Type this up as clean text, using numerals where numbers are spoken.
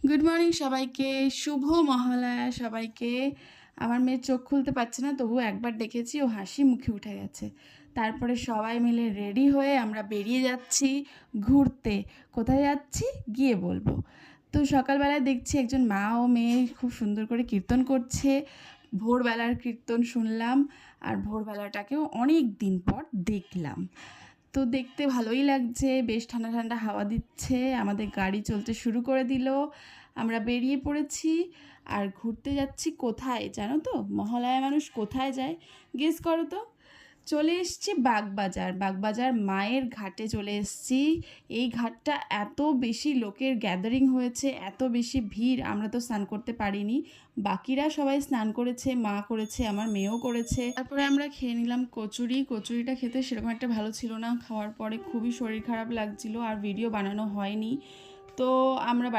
Good morning সবাইকে, শুভ মহালয়া সবাইকে। আমার মেয়ে চোখ খুলতে পারছে না, তবু একবার ডেকেছি, ও হাসি মুখে উঠে গেছে। তারপরে সবাই মিলে রেডি হয়ে আমরা বেরিয়ে যাচ্ছি ঘুরতে। কোথায় যাচ্ছি গিয়ে বলবো। তো সকালবেলায় দেখছি একজন মা ও মেয়ে খুব সুন্দর করে কীর্তন করছে। ভোরবেলার কীর্তন শুনলাম, আর ভোরবেলাটাকেও অনেক দিন পর দেখলাম। তো দেখতে ভালোই লাগছে, বেশ ঠান্ডা ঠান্ডা হাওয়া দিচ্ছে, আমাদের গাড়ি চলতে শুরু করে দিল। আমরা বেরিয়ে পড়েছি আর ঘুরতে যাচ্ছি কোথায় জানো তো? মহালয়া মানুষ কোথায় যায় গেস করো তো? চলে এসছি বাগবাজার। বাগবাজার মায়ের ঘাটে চলে এসছি। এই ঘাটটা এত বেশি লোকের গ্যাদারিং হয়েছে, এত বেশি ভিড়, আমরা তো স্নান করতে পারিনি। বাকিরা সবাই স্নান করেছে, মা করেছে, আমার মেয়েও করেছে। তারপরে আমরা খেয়ে নিলাম কচুরি। কচুরিটা খেতে সেরকম একটা ভালো ছিল না, খাওয়ার পরে খুবই শরীর খারাপ লাগছিল, আর ভিডিও বানানো হয়নি। তো আমরা